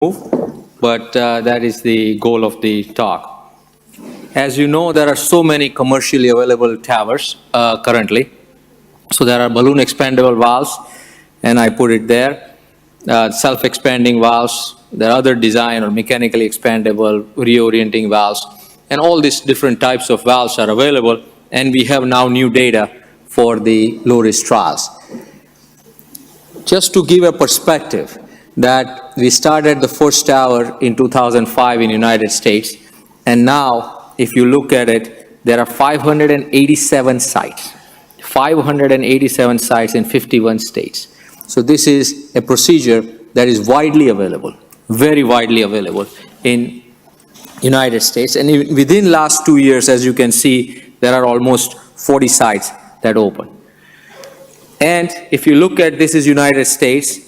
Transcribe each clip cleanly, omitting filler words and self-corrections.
but that is the goal of the talk. As you know, there are so many commercially available TAVRs currently. So there are balloon expandable valves, and I put it there. Self-expanding valves, there are other design or mechanically expandable reorienting valves, and all these different types of valves are available, and we have now new data for the low-risk trials. Just to give a perspective, that we started the first TAVR in 2005 in United States, and now, if you look at it, there are 587 sites. 587 sites in 51 states. So this is a procedure that is widely available, very widely available in United States. And within last 2 years, as you can see, there are almost 40 sites that open. And if you look at this is United States,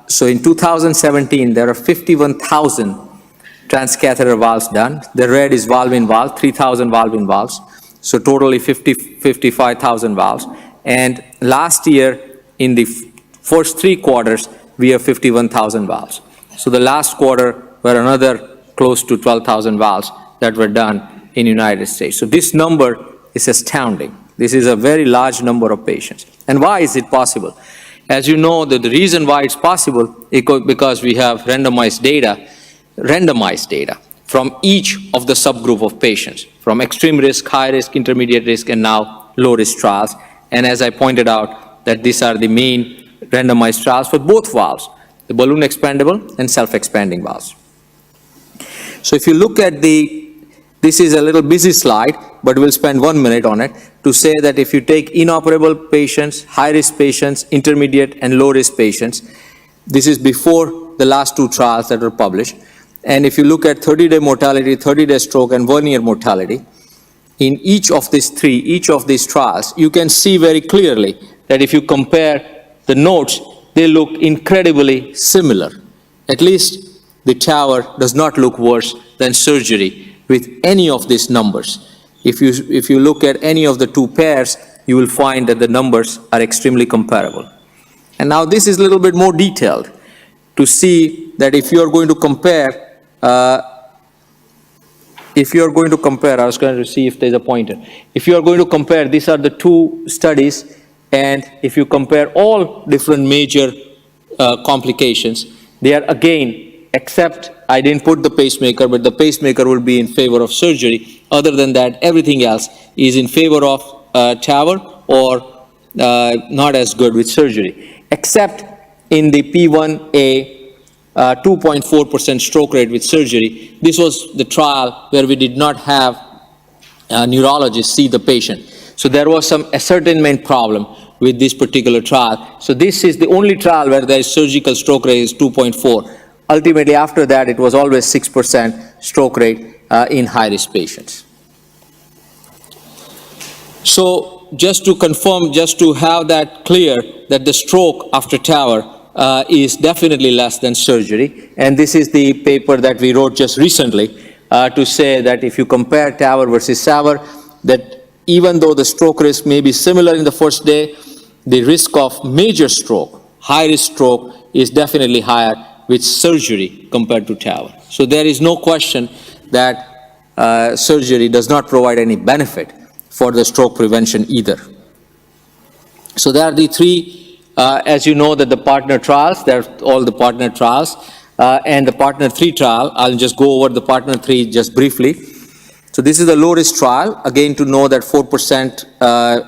so in 2017, there are 51,000 transcatheter valves done. The red is valve-in-valve, 3,000 valve-in-valves. So totally 55,000 valves. And last year, in the first 3 quarters, we have 51,000 valves. So the last quarter were another close to 12,000 valves that were done in United States. So this number is astounding. This is a very large number of patients. And why is it possible? As you know, the reason why it's possible is because we have randomized data from each of the subgroup of patients, from extreme risk, high risk, intermediate risk, and now low risk trials. And as I pointed out, that these are the main randomized trials for both valves, the balloon expandable and self-expanding valves. So if you look at this is a little busy slide, but we'll spend 1 minute on it to say that if you take inoperable patients, high-risk patients, intermediate and low-risk patients, this is before the last 2 trials that were published. And if you look at 30-day mortality, 30-day stroke, and 1-year mortality, in each of these trials, you can see very clearly that if you compare the notes, they look incredibly similar. At least the TAVR does not look worse than surgery with any of these numbers. If you look at any of the 2 pairs, you will find that the numbers are extremely comparable. And now this is a little bit more detailed to see that if you are going to compare, I was going to see if there's a pointer. If you are going to compare, these are the 2 studies, and if you compare all different major complications, they are again, except I didn't put the pacemaker, but the pacemaker will be in favor of surgery. Other than that, everything else is in favor of TAVR or not as good with surgery, except in the P1A 2.4% stroke rate with surgery. This was the trial where we did not have neurologists see the patient. So there was some ascertainment problem with this particular trial. So this is the only trial where there is surgical stroke rate is 2.4. Ultimately, after that, it was always 6% stroke rate in high-risk patients. So just to confirm, just to have that clear, that the stroke after TAVR is definitely less than surgery. And this is the paper that we wrote just recently to say that if you compare TAVR versus SAVR, that even though the stroke risk may be similar in the first day, the risk of major stroke, high-risk stroke, is definitely higher with surgery compared to TAVR. So there is no question that surgery does not provide any benefit for the stroke prevention either. So there are the 3, as you know, that the partner trials, they're all the partner trials, and the partner 3 trial, I'll just go over the partner 3 just briefly. So this is the low-risk trial, again to know that 4%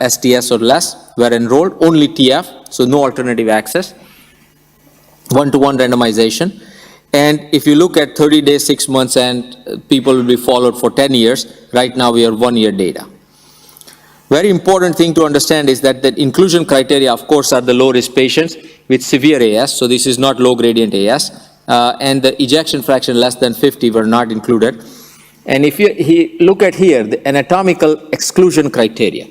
STS or less were enrolled, only TF, so no alternative access. 1-to-1 randomization. And if you look at 30 days, 6 months, and people will be followed for 10 years, right now we have 1-year data. Very important thing to understand is that the inclusion criteria, of course, are the low-risk patients with severe AS, so this is not low-gradient AS, and the ejection fraction less than 50 were not included. And if you look at here, the anatomical exclusion criteria.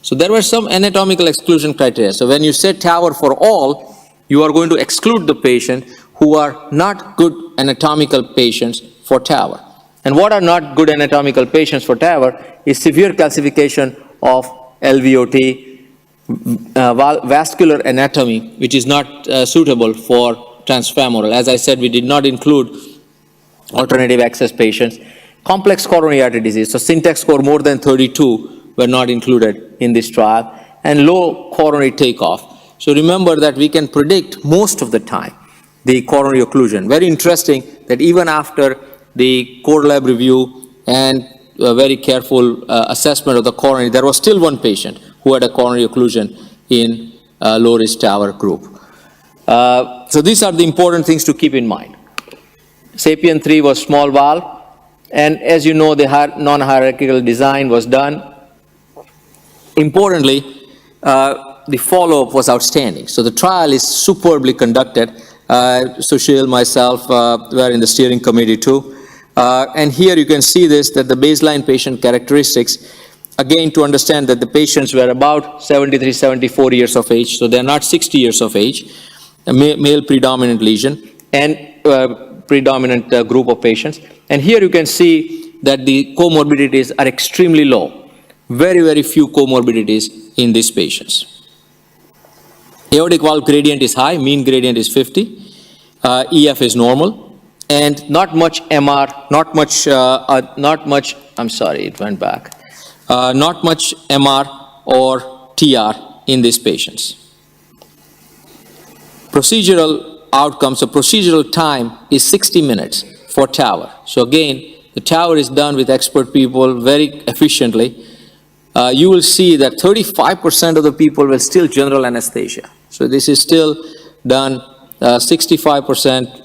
So there were some anatomical exclusion criteria. So when you say TAVR for all, you are going to exclude the patient who are not good anatomical patients for TAVR. And what are not good anatomical patients for TAVR is severe calcification of LVOT, vascular anatomy, which is not suitable for transfemoral. As I said, we did not include alternative access patients. Complex coronary artery disease, so syntax score more than 32 were not included in this trial, and low coronary takeoff. So remember that we can predict most of the time the coronary occlusion. Very interesting that even after the core lab review and a very careful assessment of the coronary, there was still one patient who had a coronary occlusion in low-risk TAVR group. So these are the important things to keep in mind. SAPIEN 3 was small valve, and as you know, the non-hierarchical design was done. Importantly, the follow-up was outstanding. So the trial is superbly conducted. Sushil, myself, were in the steering committee too. And here you can see this, that the baseline patient characteristics, again, to understand that the patients were about 73, 74 years of age, so they're not 60 years of age, a male predominant lesion, and predominant group of patients. And here you can see that the comorbidities are extremely low. Very, very few comorbidities in these patients. Aortic valve gradient is high, mean gradient is 50, EF is normal, and not much MR, not much, I'm sorry, it went back. Not much MR or TR in these patients. Procedural outcomes, so procedural time is 60 minutes for TAVR. So again, the TAVR is done with expert people very efficiently. You will see that 35% of the people were still general anesthesia. So this is still done 65%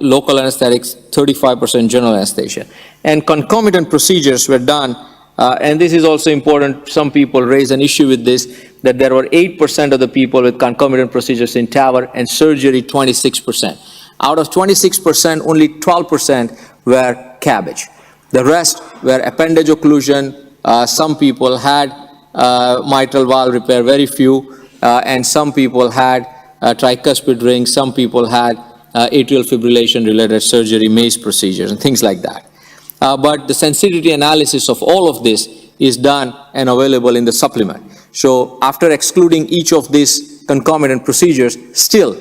local anesthetics, 35% general anesthesia. And concomitant procedures were done, and this is also important. Some people raise an issue with this, that there were 8% of the people with concomitant procedures in TAVR and surgery 26%. Out of 26%, only 12% were CABG. The rest were appendage occlusion. Some people had mitral valve repair, very few, and some people had tricuspid ring, some people had atrial fibrillation related surgery, MAICC procedures, and things like that. But the sensitivity analysis of all of this is done and available in the supplement. So after excluding each of these concomitant procedures, still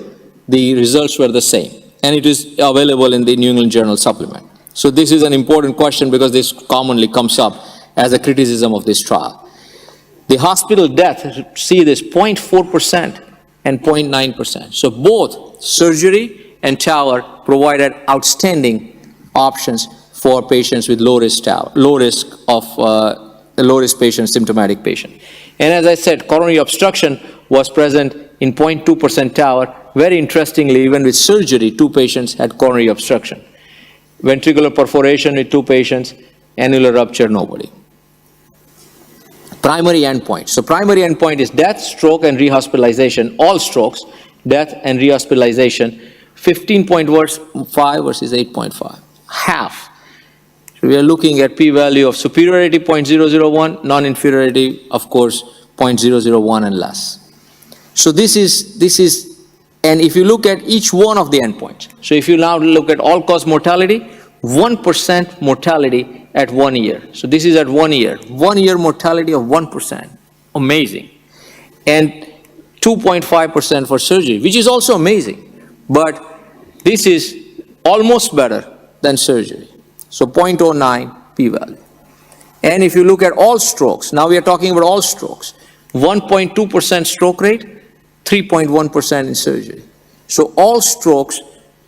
the results were the same, and it is available in the New England Journal supplement. So this is an important question because this commonly comes up as a criticism of this trial. The hospital death, see this, 0.4% and 0.9%. So both surgery and TAVR provided outstanding options for patients with low risk patient, symptomatic patient. And as I said, coronary obstruction was present in 0.2% TAVR. Very interestingly, even with surgery, 2 patients had coronary obstruction. Ventricular perforation with 2 patients, annular rupture, nobody. Primary endpoint. So primary endpoint is death, stroke, and rehospitalization. All strokes, death, and rehospitalization. 15.5 versus 8.5. Half. So we are looking at p-value of superiority 0.001, non-inferiority, of course, 0.001 and less. So this is, and if you look at each one of the endpoints, so if you now look at all-cause mortality, 1% mortality at 1 year. So this is at 1 year. 1 year mortality of 1%. Amazing. And 2.5% for surgery, which is also amazing. But this is almost better than surgery. So 0.09 p-value. And if you look at all strokes, now we are talking about all strokes, 1.2% stroke rate, 3.1% in surgery. So all strokes,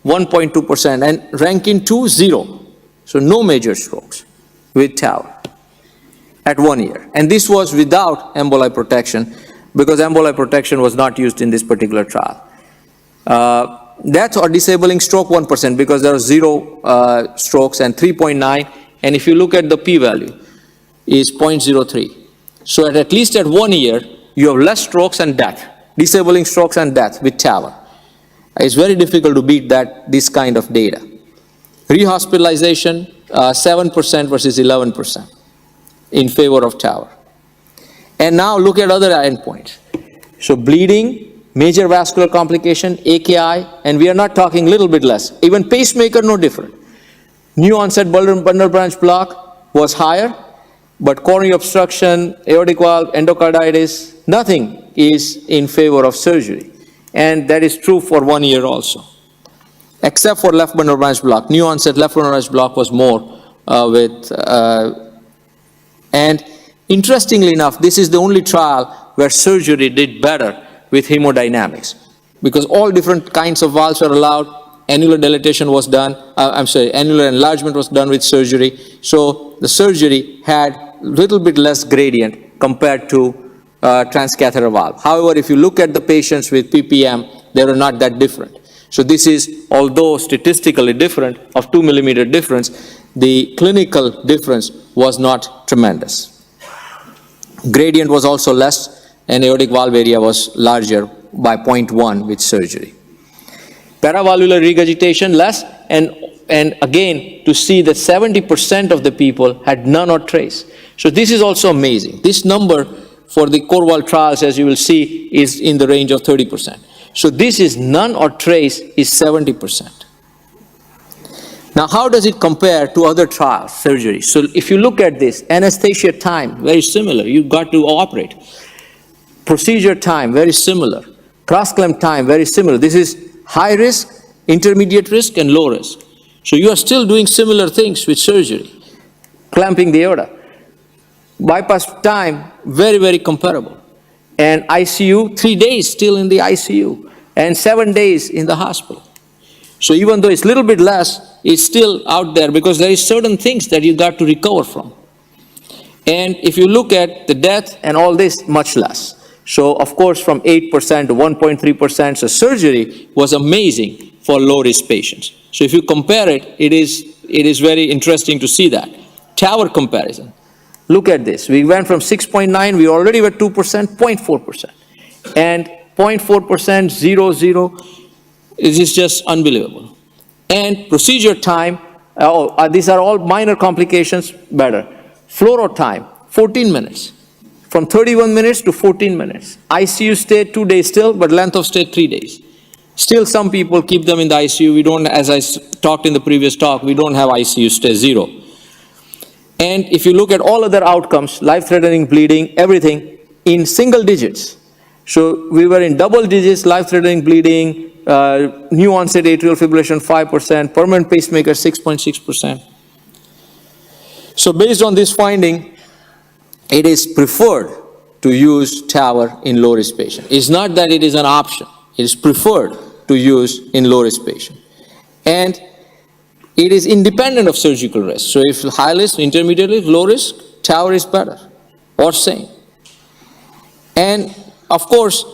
1.2%, and ranking 2, 0. So no major strokes with TAVR at 1 year. And this was without emboli protection, because emboli protection was not used in this particular trial. Death or disabling stroke, 1%, because there are 0 strokes, and 3.9. And if you look at the p-value, is 0.03. So at least at 1 year, you have less strokes and death, disabling strokes and death with TAVR. It's very difficult to beat this kind of data. Rehospitalization, 7% versus 11% in favor of TAVR. And now look at other endpoints. So bleeding, major vascular complication, AKI, and we are not talking little bit less. Even pacemaker, no different. New onset bundle branch block was higher, but coronary obstruction, aortic valve, endocarditis, nothing is in favor of surgery. And that is true for 1 year also. except for left bundle branch block. New onset left bundle branch block was more and interestingly enough, this is the only trial where surgery did better with hemodynamics, because all different kinds of valves are allowed. Annular dilatation was done, annular enlargement was done with surgery. So the surgery had a little bit less gradient compared to transcatheter valve. However, if you look at the patients with PPM, they were not that different. So this is, although statistically different, of 2 millimeter difference, the clinical difference was not tremendous. Gradient was also less, and aortic valve area was larger by 0.1 with surgery. Paravalvular regurgitation less, and again, to see that 70% of the people had none or trace. So this is also amazing. This number for the core valve trials, as you will see, is in the range of 30%. So this is none or trace is 70%. Now, how does it compare to other trials, surgery? So if you look at this, anesthesia time, very similar. You've got to operate. Procedure time, very similar. Cross-clamp time, very similar. This is high risk, intermediate risk, and low risk. So you are still doing similar things with surgery, clamping the aorta. Bypass time, very, very comparable. And ICU, 3 days still in the ICU, and 7 days in the hospital. So even though it's a little bit less, it's still out there because there is certain things that you got to recover from. And if you look at the death and all this, much less. So of course, from 8% to 1.3%, so surgery was amazing for low-risk patients. So if you compare it, it is very interesting to see that. TAVR comparison. Look at this. We went from 6.9, we already were 2%, 0.4%. And 0.4%, 0, this is just unbelievable. And procedure time, these are all minor complications, better. Fluoro time, 14 minutes. From 31 minutes to 14 minutes. ICU stay 2 days still, but length of stay 3 days. Still some people keep them in the ICU. We don't, as I talked in the previous talk, we don't have ICU stay 0. And if you look at all other outcomes, life-threatening bleeding, everything, in single digits. So we were in double digits, life-threatening bleeding, new onset atrial fibrillation 5%, permanent pacemaker 6.6%. So based on this finding, it is preferred to use TAVR in low-risk patients. It's not that it is an option. It is preferred to use in low-risk patients. And it is independent of surgical risk. So if high risk, intermediate risk, low risk, TAVR is better or same. And of course,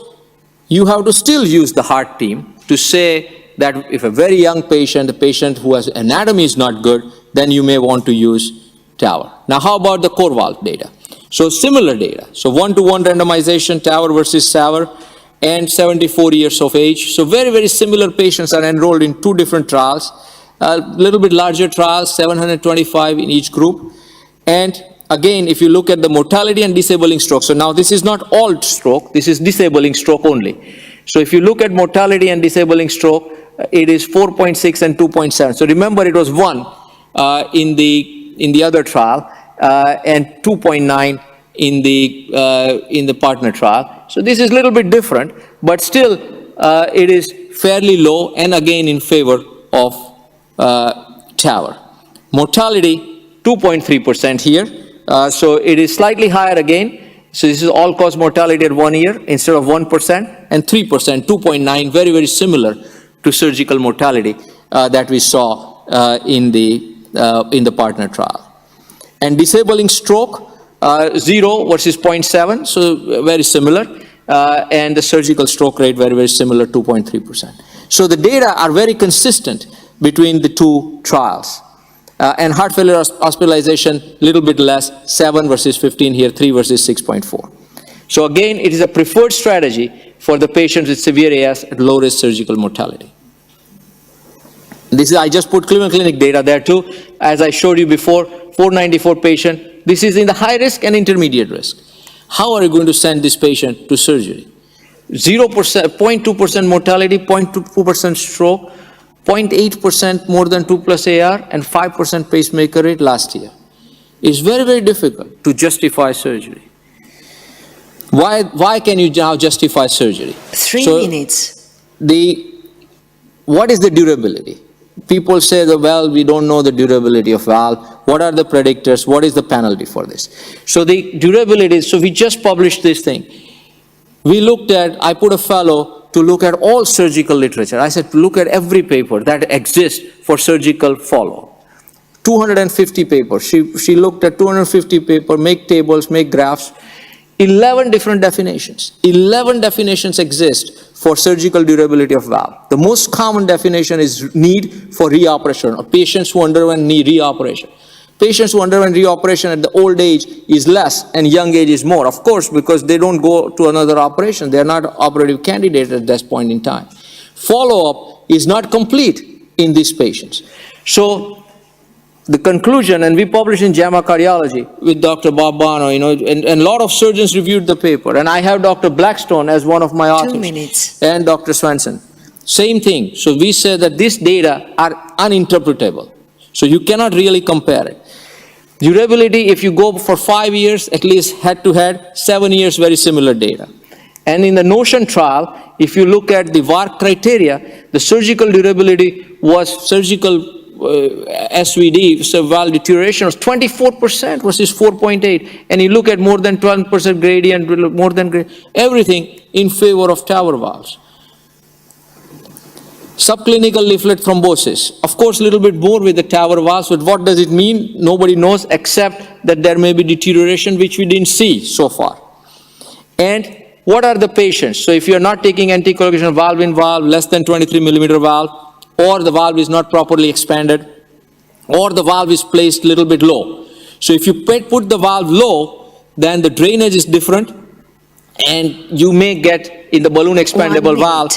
you have to still use the heart team to say that if a very young patient, a patient who has anatomy is not good, then you may want to use TAVR. Now, how about the core valve data? So similar data. So 1-to-1 randomization, TAVR versus SAVR, and 74 years of age. So very, very similar patients are enrolled in 2 different trials. A little bit larger trials, 725 in each group. And again, if you look at the mortality and disabling stroke, so now this is not all stroke, this is disabling stroke only. So if you look at mortality and disabling stroke, it is 4.6 and 2.7. So remember, it was 1 in the other trial and 2.9 in the partner trial. So this is a little bit different, but still it is fairly low and again in favor of TAVR. Mortality 2.3% here. So it is slightly higher again. So this is all-cause mortality at 1 year instead of 1% and 3%, 2.9, very, very similar to surgical mortality that we saw in the partner trial. And disabling stroke, 0 versus 0.7, so very similar. And the surgical stroke rate, very, very similar, 2.3%. So the data are very consistent between the 2 trials. And heart failure hospitalization, little bit less, 7 versus 15 here, 3 versus 6.4. So again, it is a preferred strategy for the patients with severe AS at low risk surgical mortality. This is, I just put Cleveland Clinic data there too. As I showed you before, 494 patient. This is in the high risk and intermediate risk. How are you going to send this patient to surgery? 0%, 0.2% mortality, 0.2% stroke, 0.8% more than 2 plus AR, and 5% pacemaker rate last year. It's very, very difficult to justify surgery. Why can you now justify surgery? 3 minutes. what is the durability? People say that, well, we don't know the durability of valve. What are the predictors? What is the penalty for this? So the durability, so we just published this thing. We looked at, I put a fellow to look at all surgical literature. I said, look at every paper that exists for surgical follow. 250 papers. She looked at 250 papers, make tables, make graphs. 11 different definitions. 11 definitions exist for surgical durability of valve. The most common definition is need for reoperation, or patients who underwent knee reoperation. Patients who underwent reoperation at the old age is less and young age is more. Of course, because they don't go to another operation. They are not operative candidates at this point in time. Follow-up is not complete in these patients. So the conclusion, and we published in JAMA Cardiology with Dr. Bob Bono, and a lot of surgeons reviewed the paper. And I have Dr. Blackstone as one of my authors. 2 minutes. And Dr. Swenson. Same thing. So we say that these data are uninterpretable. So you cannot really compare it. Durability, if you go for 5 years, at least head-to-head, 7 years, very similar data. And in the NOTION trial, if you look at the VAR criteria, the surgical durability was surgical SVD, so valve deterioration, was 24% versus 4.8. And you look at more than 12% gradient, more than gradient, everything in favor of TAVR valves. Subclinical leaflet thrombosis. Of course, a little bit more with the TAVR valves, but what does it mean? Nobody knows, except that there may be deterioration, which we didn't see so far. And what are the patients? So if you're not taking anticoagulation valve in valve, less than 23 millimeter valve, or the valve is not properly expanded, or the valve is placed a little bit low. So if you put the valve low, then the drainage is different, and you may get in the balloon expandable valve,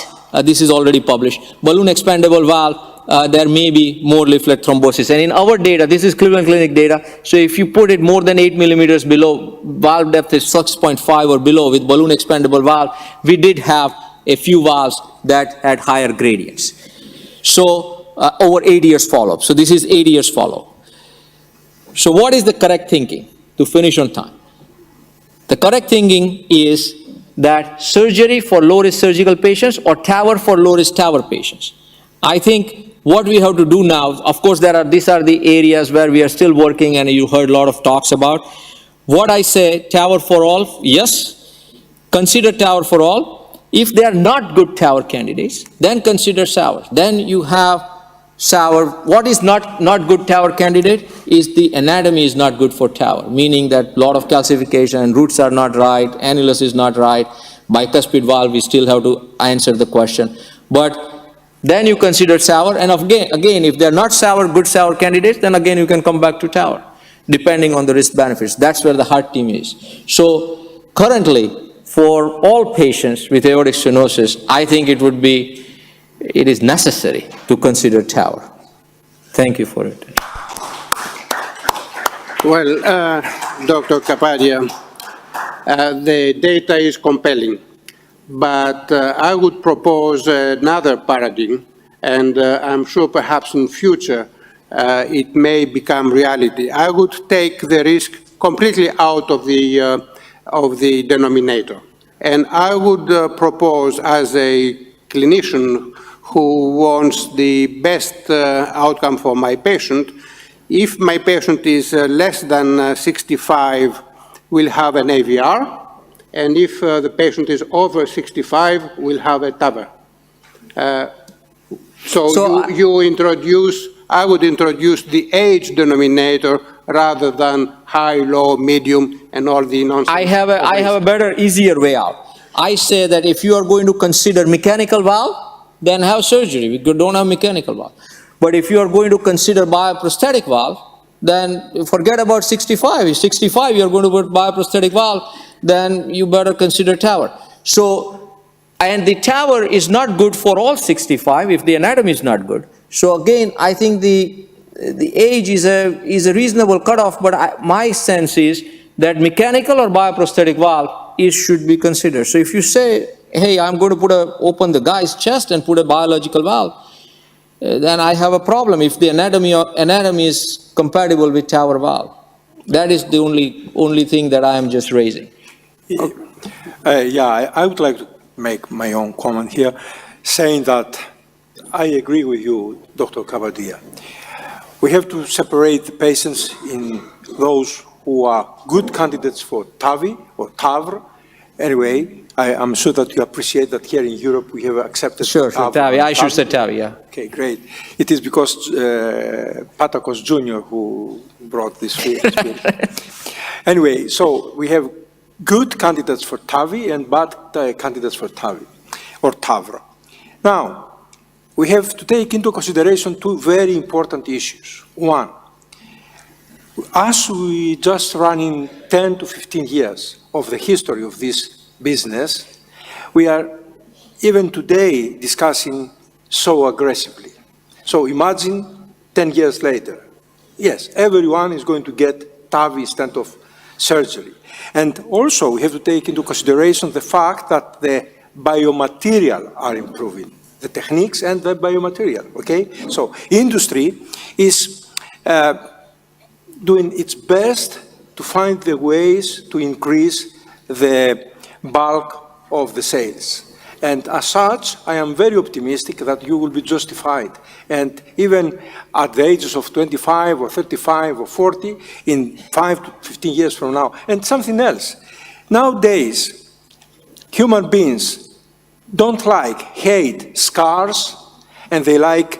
this is already published, balloon expandable valve, there may be more leaflet thrombosis. And in our data, this is Cleveland Clinic data, so if you put it more than 8 millimeters below, valve depth is 6.5 or below with balloon expandable valve, we did have a few valves that had higher gradients. So over 8 years follow-up. So this is 8 years follow-up. So what is the correct thinking to finish on time? The correct thinking is that surgery for low-risk surgical patients or TAVR for low-risk TAVR patients. I think what we have to do now, of course, these are the areas where we are still working, and you heard a lot of talks about. What I say, TAVR for all, yes, consider TAVR for all. If they are not good TAVR candidates, then consider SAVR. Then you have SAVR. What is not good TAVR candidate is the anatomy is not good for TAVR, meaning that a lot of calcification, roots are not right, annulus is not right, bicuspid valve, we still have to answer the question. But then you consider SAVR, and again, if they're not SAVR, good SAVR candidates, then again you can come back to TAVR, depending on the risk benefits. That's where the heart team is. So currently, for all patients with aortic stenosis, I think it is necessary to consider TAVR. Thank you for it. Well, Dr. Kapadia, the data is compelling, but I would propose another paradigm, and I'm sure perhaps in future it may become reality. I would take the risk completely out of the denominator. And I would propose, as a clinician who wants the best outcome for my patient, if my patient is less than 65, we'll have an AVR, and if the patient is over 65, we'll have a TAVR. I would introduce the age denominator rather than high, low, medium, and all the nonsense. I have a better, easier way out. I say that if you are going to consider mechanical valve, then have surgery. We don't have mechanical valve. But if you are going to consider bioprosthetic valve, then forget about 65. If 65 you are going to put bioprosthetic valve, then you better consider TAVR. So, and the TAVR is not good for all 65 if the anatomy is not good. So again, I think the age is a reasonable cutoff, but my sense is that mechanical or bioprosthetic valve should be considered. So if you say, hey, I'm going to open the guy's chest and put a biological valve, then I have a problem if the anatomy is compatible with TAVR valve. That is the only thing that I am just raising. I would like to make my own comment here, saying that I agree with you, Dr. Kapadia. We have to separate the patients in those who are good candidates for TAVI or TAVR. Anyway, I'm sure that you appreciate that here in Europe we have accepted Sure, TAVI. I should say TAVI, yeah. Okay, great. It is because Patakos Jr. who brought this field. Anyway, so we have good candidates for TAVI and bad candidates for TAVI or TAVR. Now, we have to take into consideration two very important issues. One, as we just running 10 to 15 years of the history of this business, we are even today discussing so aggressively. So imagine 10 years later. Yes, everyone is going to get TAVI instead of surgery. And also we have to take into consideration the fact that the biomaterial are improving, the techniques and the biomaterial, okay? So industry is doing its best to find the ways to increase the bulk of the sales. And as such, I am very optimistic that you will be justified. And even at the ages of 25 or 35 or 40, in 5 to 15 years from now. And something else. Nowadays, human beings don't like, hate scars, and they like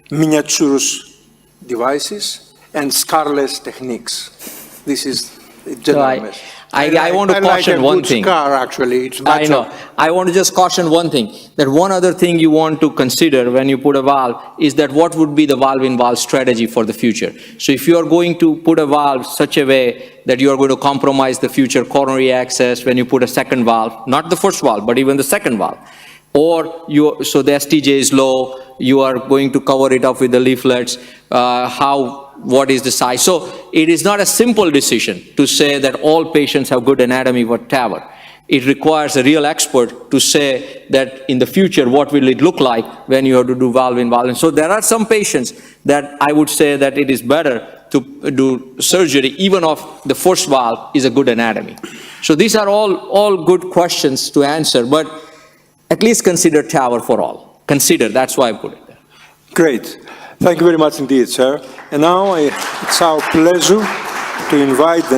miniaturous devices and scarless techniques. This is a general message. I want to caution one thing. Scar, actually, it's I know. I want to just caution one thing, that one other thing you want to consider when you put a valve is that what would be the valve-in-valve strategy for the future. So if you are going to put a valve such a way that you are going to compromise the future coronary access when you put a second valve, not the first valve, but even the second valve, or so the STJ is low, you are going to cover it up with the leaflets, what is the size? So it is not a simple decision to say that all patients have good anatomy for TAVR. It requires a real expert to say that in the future, what will it look like when you have to do valve-in-valve. And so there are some patients that I would say that it is better to do surgery, even if the first valve is a good anatomy. So these are all good questions to answer, but at least consider TAVR for all. Consider, that's why I put it there. Great. Thank you very much indeed, sir. And now it's our pleasure to invite the